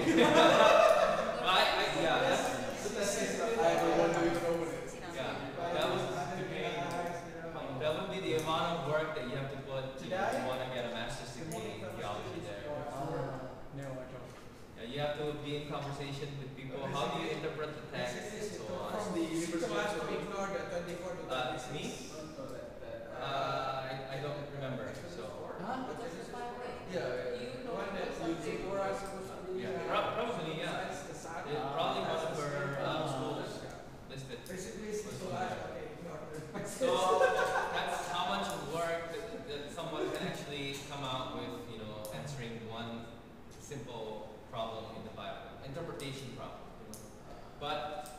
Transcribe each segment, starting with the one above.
Yeah, that would be the amount of work that you have to put if you want to get a master's degree in theology there. Yeah, you have to be in conversation with people. How do you interpret the text and so on? Me? I don't remember. So. Probably, yeah. Probably one of her schools listed. So that's how much work that someone can actually come out with, answering one simple problem in the Bible, interpretation problem. But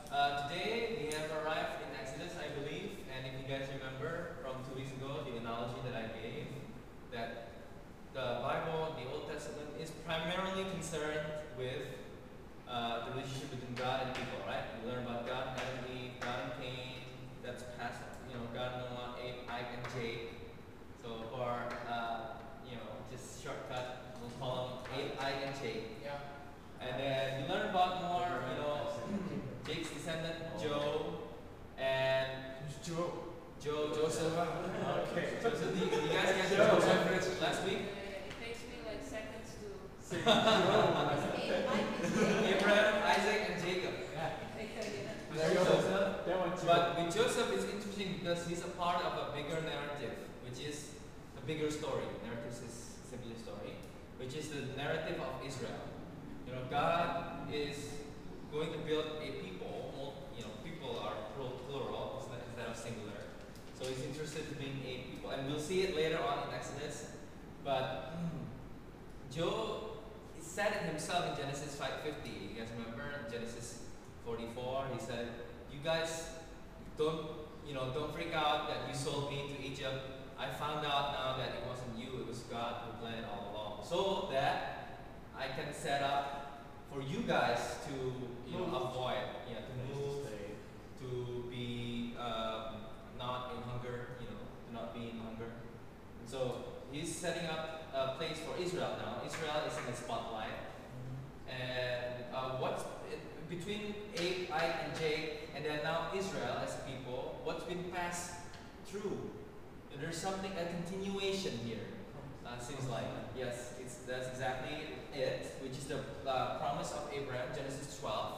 today we have arrived in Exodus, I believe, and if you guys remember from 2 weeks ago, the analogy that I gave, that the Bible, the Old Testament, is primarily concerned with the relationship between God and people, right? We learn about God and Eve, God and Cain, that's past, God, Noah, Abe, Ike, and Jake. So for, just shortcut, we'll call them Abe, Ike, and Jake. Yeah. And then you learn about more, Jake's descendant, Joe, and Joseph. Okay. Joseph, you guys get Joseph last week? It takes me like seconds to Abraham, Isaac, and Jacob. But with Joseph, it's interesting because he's a part of a bigger narrative, which is a bigger story. Narrative is simply a story, which is the narrative of Israel. God is going to build a people. People are plural instead of singular. So he's interested to being a people, and we'll see it later on in Exodus. But Joe said it himself in Genesis 5:50. You guys remember Genesis 44? He said, "You guys don't freak out that you sold me to Egypt. I found out now that it wasn't you; it was God who planned all along, so that I can set up for you guys to avoid, to move, to be not in hunger, to not be in hunger." And so he's setting up a place for Israel now. Israel is in the spotlight, and between Abe, Ike, and Jake, and then now Israel as a people, what's been passed through? And there's something, a continuation here. Seems like, yes, that's exactly it, which is the promise of Abraham, Genesis 12.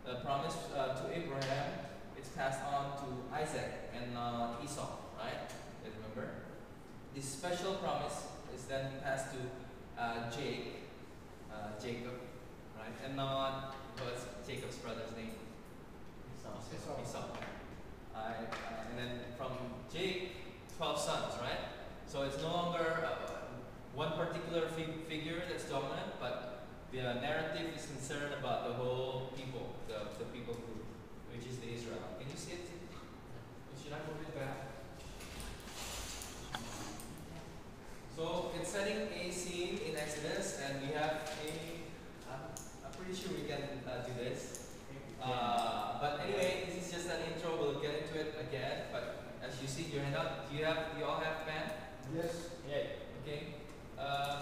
The promise to Abraham, it's passed on to Isaac and Esau, right? You remember? This special promise is then passed to Jacob, right? And what's Jacob's brother's name? Esau. And then from Jake, 12 sons, right? So it's no longer one particular figure that's dominant, but the narrative is concerned about the whole people, the people group, which is the Israel. Can you see it? Should I move it back? So it's setting a scene in Exodus, and we have I'm pretty sure we can do this. But anyway, this is just an intro. We'll get into it again. But as you see your handout, do you all have pen? Yes. Yeah. Okay.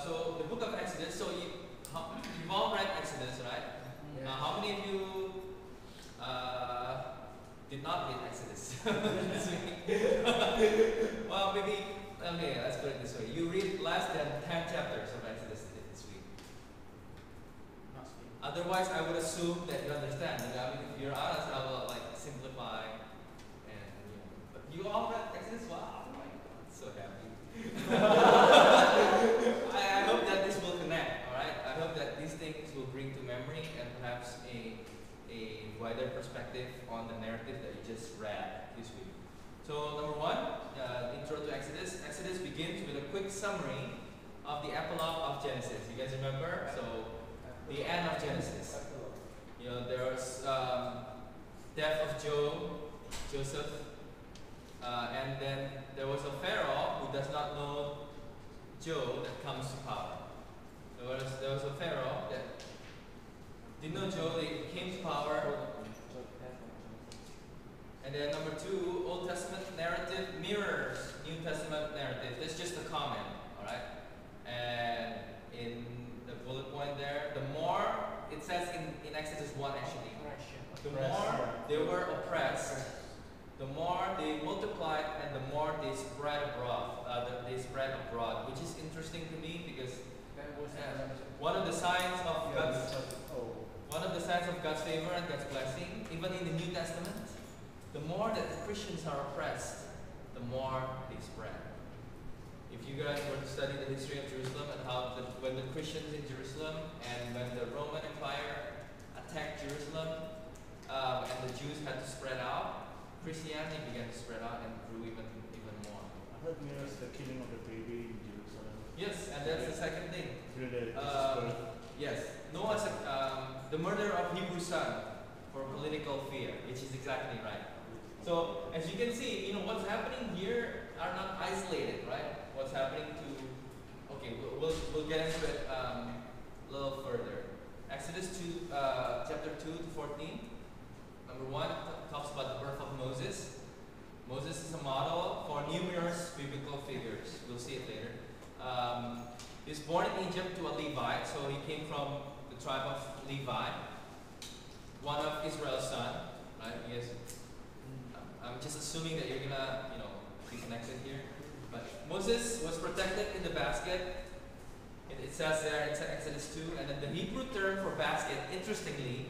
So the book of Exodus. So you've all read Exodus, right? Yeah. How many of you did not read Exodus this week? Well, maybe. Okay, let's put it this way. You read less than 10 chapters of Exodus this week. Otherwise, I would assume that you understand. If you're honest, I will simplify. And but you all read Exodus? Wow! Oh my God, so happy. I hope that this will connect. All right. I hope that these things will bring to memory and perhaps a wider perspective on the narrative that you just read this week. So number one, intro to Exodus. Exodus begins with a quick summary of the epilogue of Genesis. You guys remember? So the end of Genesis. There was death of Joseph, and then there was a Pharaoh who does not know Joe that comes to power. There was a Pharaoh that didn't know Joe, they came to power. And then number two, Old Testament narrative mirrors New Testament narrative. That's just a comment, alright? And in the bullet point there, the more it Exodus 1 actually. The Oppressed, more yeah. they were oppressed, the more they multiplied and the more they spread abroad. They spread abroad, which is interesting to me because one of the signs of God's favor and God's blessing, even in the New Testament, the more that the Christians are oppressed, the more they spread. If you guys were to study the history of Jerusalem and how when the Christians in Jerusalem and when the Roman Empire attacked Jerusalem and the Jews had to spread out, Christianity began to spread out and grew even more. I heard mirrors the killing of the baby in Jerusalem. Yes, and that's the second thing. During the Jesus birth. Yes, Noah's the murder of Hebrew son for political fear, which is exactly right. So as you can see, what's happening here are not isolated, right? What's happening to we'll get into it a little further. Exodus 2, chapter 2 to 14. Number 1 talks about the birth of Moses. Moses is a model for numerous biblical figures. We'll see it later. He was born in Egypt to a Levite, so he came from the tribe of Levi, one of Israel's son. Right? You guys, I'm just assuming that you're gonna, be connected here. But Moses was protected in the basket. It says there in Exodus 2, and then the Hebrew term for basket, interestingly,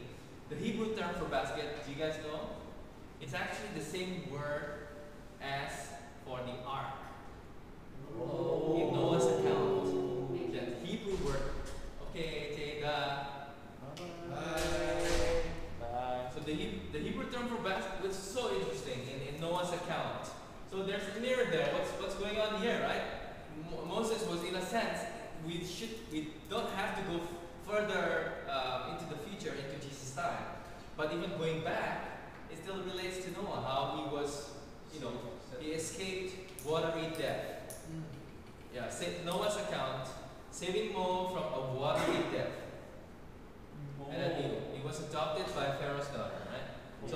the Hebrew term for basket, do you guys know? It's actually the same word as for the ark. In Noah's account. That Hebrew word. Okay, Jada. Bye. So the Hebrew term for basket was so interesting in Noah's account. So there's a mirror there. What's going on here, right? Moses was, in a sense, we don't have to go further into the future, into Jesus' time. But even going back, it still relates to Noah, how he was, he escaped watery death. Yeah, Noah's account, saving Mo from a watery death. And then he was adopted by Pharaoh's daughter, right? So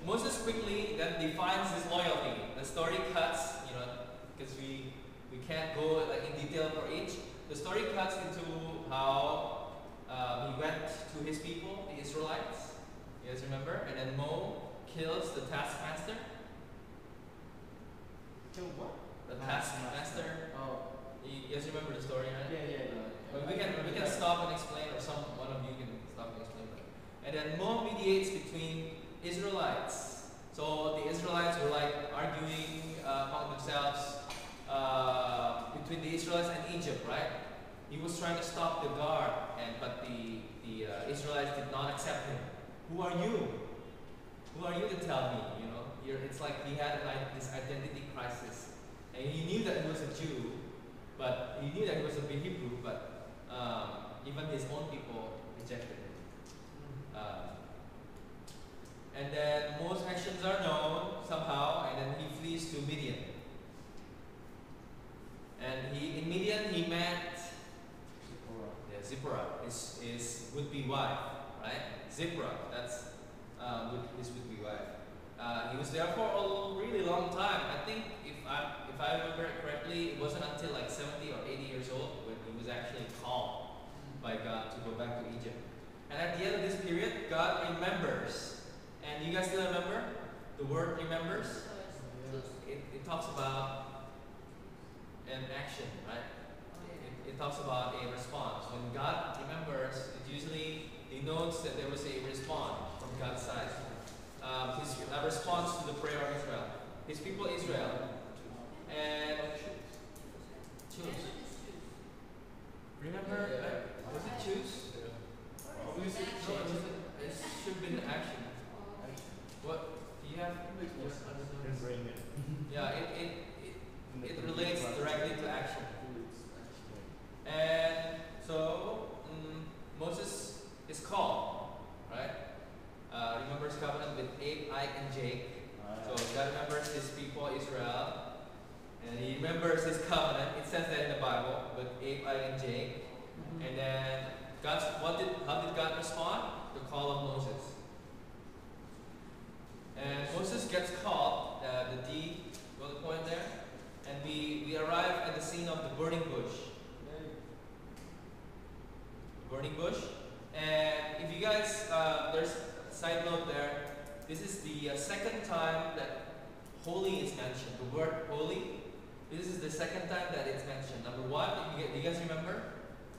Moses quickly then defines his loyalty. The story cuts, because we can't go in detail for each. The story cuts into how he went to his people, the Israelites. You guys remember? And then Mo kills the taskmaster. Kill what? The taskmaster. Oh. You guys remember the story, right? Yeah. We can stop and explain, or one of you can stop and explain. And then Mo mediates between Israelites. So the Israelites were arguing among themselves between the Israelites and Egypt, right? He was trying to stop the guard, but the Israelites did not accept him. Who are you? Who are you to tell me? It's like he had this identity crisis, and he knew that he was a Jew, but he knew that he was a Hebrew, but even his own people rejected him. And then most actions are known somehow, and then he flees to Midian. And in Midian he met Zipporah, his would-be wife, right? Zipporah, that's his would-be wife. He was there for a really long time. I think if I remember it correctly, it wasn't until 70 or 80 years old when he was actually called by God to go back to Egypt. And at the end of this period, God remembers. And you guys still remember the word remembers? It talks about an action, right? It talks about a response. When God remembers, it usually denotes that there was a response from God's side. A response to the prayer of Israel. His people Israel. And choose. Remember, was it choose? No, it should have been action. What do you have? Yeah, it relates directly to action. And so Moses is called, right? Remembers covenant with Abe, Ike, and Jake. So God remembers his people Israel, and he remembers his covenant. It says that in the Bible with Abe, Ike, and Jake. And then how did God respond? The call of Moses. And Moses gets called, the D, go to the point there, and we arrive at the scene of the burning bush. Burning bush. And if you guys side note there. This is the second time that holy is mentioned. The word holy. This is the second time that it's mentioned. Number one, do you guys remember?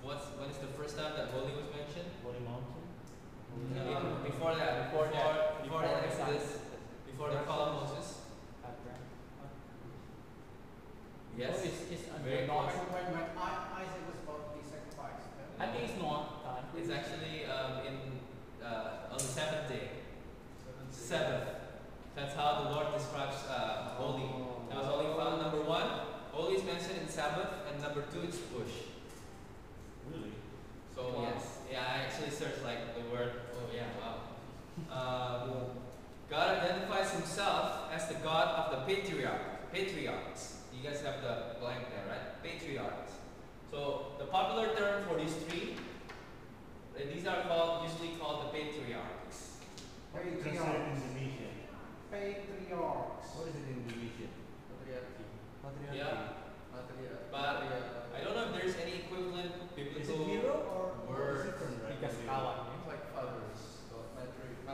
When is the first time that holy was mentioned? Holy Mountain? Before that, before the Exodus, before the call of Moses. Yes. Oh, it's Very not. close. When Isaac was about to be sacrificed. I think it's not. It's actually on the seventh day. Seventh. That's how the Lord describes holy. That was only found number one. Holy is mentioned in Sabbath, and number two it's push. Really? So Wow. yes, yeah, I actually searched like the word. Oh yeah, wow. God identifies Himself as the God of the patriarchs. You guys have the blank there, right? Patriarchs. So the popular term for these three, these are usually called the patriarchs. Translate Patriarchs. Indonesian. Patriarchs. What is it in Indonesian? Patriarchy. Yeah, Patriarchy. but I don't know if there's any equivalent Is it biblical hero or word. it's different, right? Because Hero. kawan. It's like fathers. So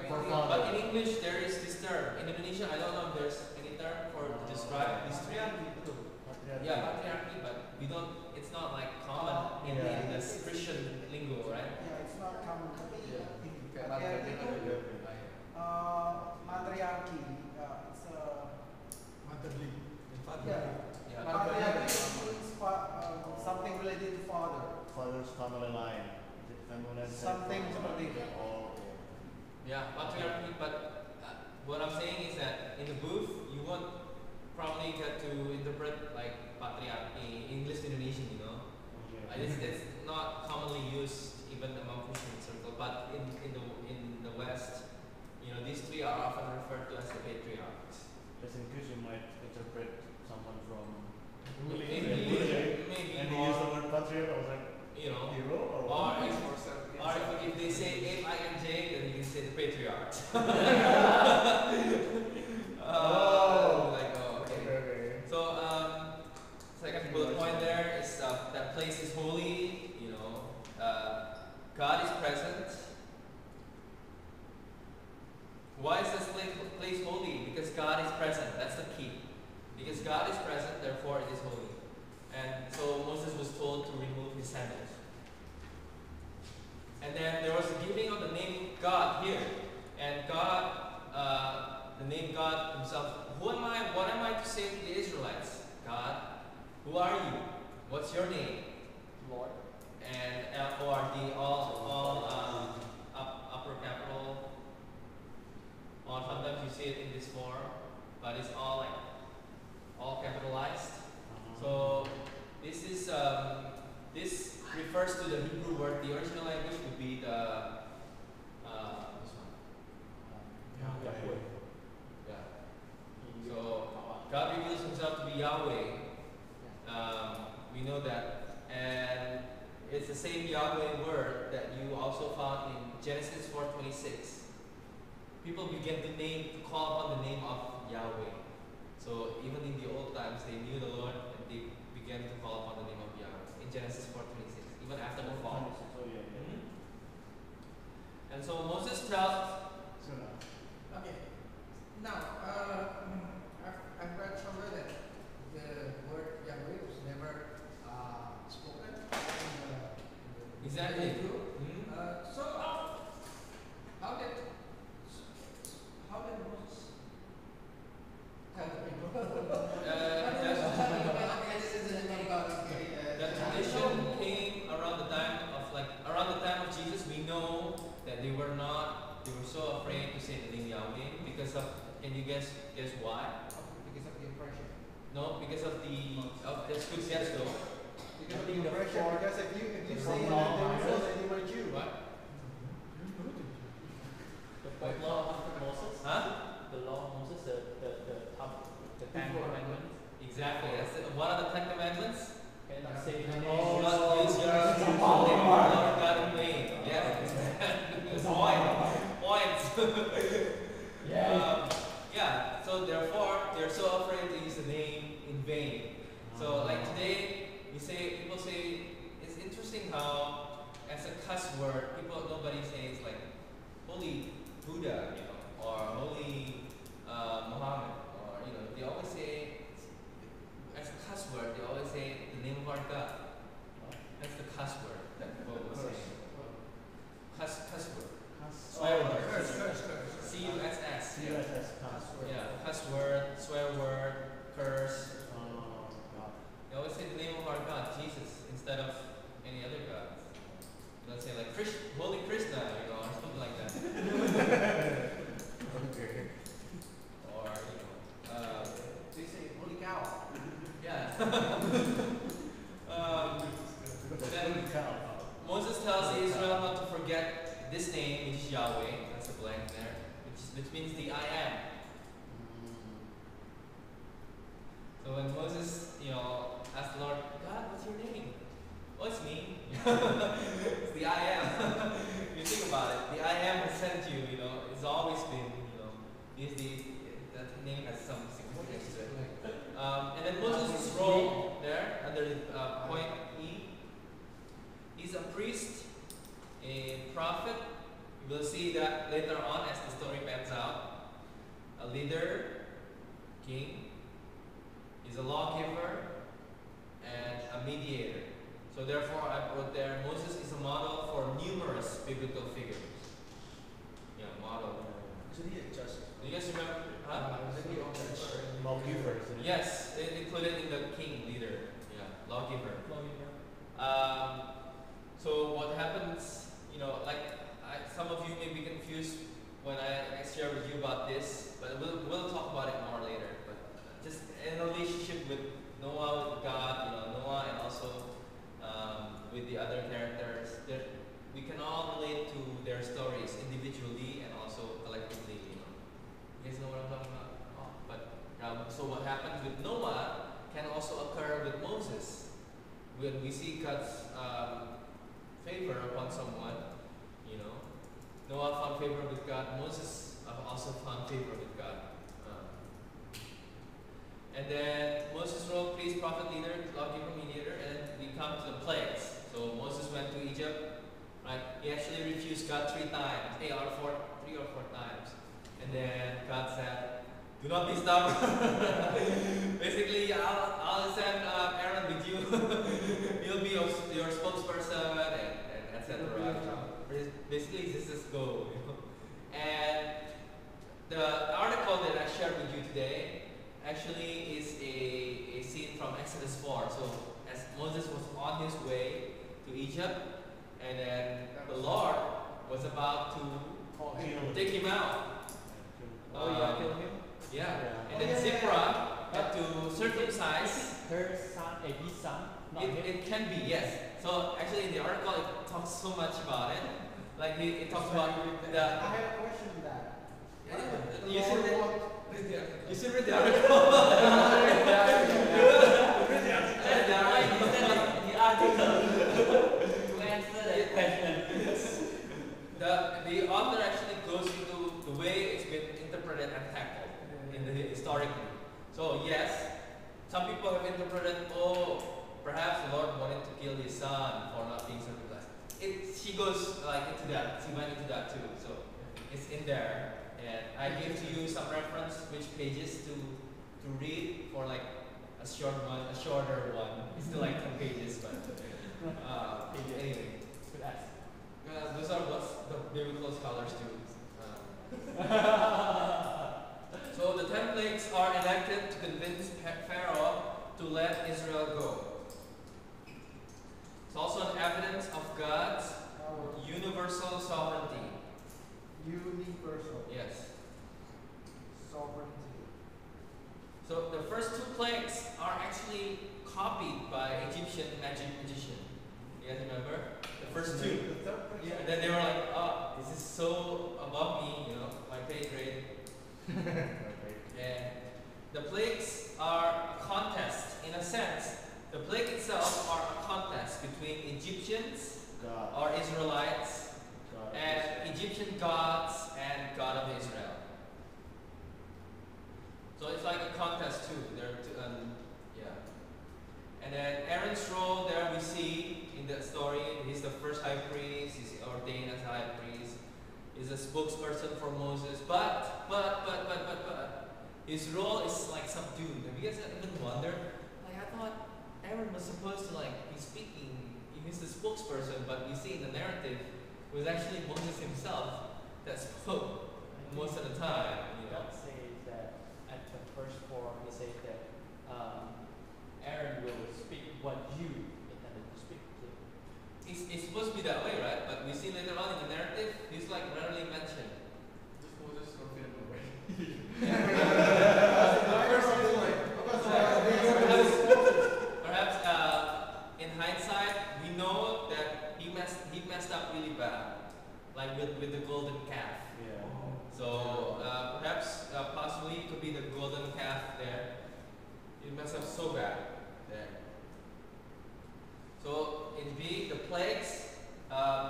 For But in English there is this term. In Indonesian, I don't know if there's any term for to describe these three. Patriarchy. Yeah, patriarchy, but we don't. It's not like common in Yeah. the Christian lingo, right? Yeah, it's not common. Yeah. Kayak Patriarchy patriarchy itu, juga lain. matriarchy. It's Motherly. yeah. Yeah. Patriarchy means something related to father. Father's family line. Is it family line? Something seperti itu. Oh, okay. Yeah, patriarchy. But what I'm saying is that in the booth, you won't probably get to interpret like patriarchy English Indonesian. You know, Okay. it's not commonly used even among Christian circle. But in the West, you know, these three are often referred to as the patriarchs. Just in case you might interpret someone from Maybe and he used the word patriarch, I was like, you know. hero or Or what? if they say AINJ, then you can say the patriarch. Like, oh, okay. Okay. So, second bullet point there is that place is holy. You know, God is present. Why is this place holy? Because God is present. That's the key. Because God is present, therefore it is holy. And so Moses was told to remove his sandals. And then there was a giving of the name God here. And God, the name God himself, who am I? What am I to say to the Israelites? God, who are you? What's your name? Lord. And L-O-R-D, all upper capital. Or sometimes you see it in this form, but it's all capitalized. So this is this refers to the Hebrew word. The original language would be the this one. Yahweh. Yeah. So God reveals Himself to be Yahweh. We know that, and it's the same Yahweh word that you also found in Genesis 4:26. People began to call upon the name of Yahweh. So even in the old times, they knew the Lord, and they began to call upon the name of Yahweh in Genesis 4:26, even after the fall. Oh, yeah, yeah. Mhm. And so Moses tells. So now, Okay. Now, I've read somewhere that the word Yahweh was never spoken in the Exactly. Hebrew. Mhm. So how did Moses tell the people? That tradition came around the time of Jesus. We know that they were so afraid to say the name Yahweh because of. Can you guess why? Because of the oppression. No, because of that's good guess though. Because of the oppression. Because if you say From that, law, they will right? say that you were a Jew. What? The law of Moses. Huh? The law of Moses. The Ten Commandments. Exactly. That's one of the Ten Commandments. Cannot say the Do name. not use your name of the Lord God in vain. Yes. Points. Yeah. So therefore, they're so afraid to use the name in vain. So like today, people say it's interesting how as a cuss word, nobody says like holy this name, which is Yahweh, that's a blank there, which means the I am. So when Moses, asked the Lord, God, what's your name? Oh, it's me. It's the I am. You think about it, the I am has sent you, it's always been, that name has some significance to it. And then Moses' role there, under the point E, he's a priest, a prophet. You will see that later on as the story pans out. A leader, king, he's a lawgiver, and a mediator. So therefore I wrote there, Moses is a model for numerous biblical figures. Yeah, model. Isn't he a judge? Do you guys remember? Huh? Isn't he a judge? Lawgiver, isn't it? Yes, it included in the king, leader. Yeah, lawgiver. So what happens, some of you may be confused when I share with you about this, but we'll talk about it more later. But just in relationship with Noah, with God, Noah, and also with the other characters, that we can all relate to their stories individually and also collectively. You guys know what I'm talking about? So what happens with Noah can also occur with Moses. When we see God's favor upon someone, Noah found favor with God. Moses also found favor with God. And then Moses' role, priest, prophet, leader, lawgiver, mediator, and we come to the plagues. So Moses went to Egypt, right? He actually refused God 3 times, 3 or 4 times. And then God said, do not be stubborn. Basically, I'll send Aaron with you. He'll be your spokesperson and etc. Basically, this is go. And the article that I shared with you today actually is a scene from Exodus 4. So as Moses was on his way to Egypt, and then the Lord was about to take him out. Kill him? Yeah. And then Zipporah had to circumcise Her son, his son, not him. It can be, yes. So actually in the article it talks so much about it. Like it talks about I the have a question on that. you should read Read the article. you should read the article. The article to answer that question. The author actually goes into the way it's been interpreted and tackled in the historically. So yes, some people have interpreted, perhaps the Lord wanted to kill his son for not being circumcised. She goes into that. She went into that too. So it's in there, and I gave to you some reference which pages to read for like a shorter one. It's still like 10 pages, but anyway. Those are what the biblical scholars do. So the 10 plagues are enacted to convince Pharaoh to let Israel go. It's also an evidence of God's universal sovereignty. Universal Yes. sovereignty. So the first 2 plagues are actually copied by Egyptian magician. You guys remember? The first 2. The third question. And then they were like, this is so above me, my pay grade. And the plagues are a contest, in a sense. The plague itself are a contest between Egyptians or Israelites and Egyptian gods and God of Israel. So it's like a contest too. And then Aaron's role there we see in the story. He's the first high priest. He's ordained as high priest. He's a spokesperson for Moses. But his role is like subdued. Have you guys even wondered? Like I thought Aaron was supposed to be speaking. He's the spokesperson, but we see in the narrative it was actually Moses himself that spoke most of the time. God says that at the first 4, he says that Aaron will speak what you intended to speak to. It's supposed to be that way, right? But we see later on in the narrative, he's rarely mentioned. This Moses confident away. Perhaps in hindsight, we know that he messed up really bad. like with the golden calf. Yeah. So perhaps, possibly, it could be the golden calf there. It must have so bad there. So in B, the plagues,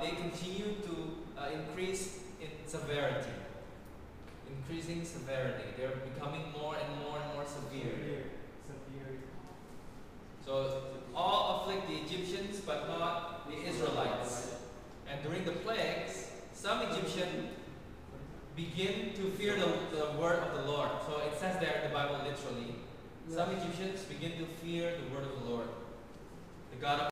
they continue to increase in severity. Increasing severity. They're becoming more and more severe. So all afflict the Egyptians, but not the Israelites. And during the plagues, some Egyptians begin to fear the word of the Lord. So it says there in the Bible literally, some Egyptians begin to fear the word of the Lord, the God of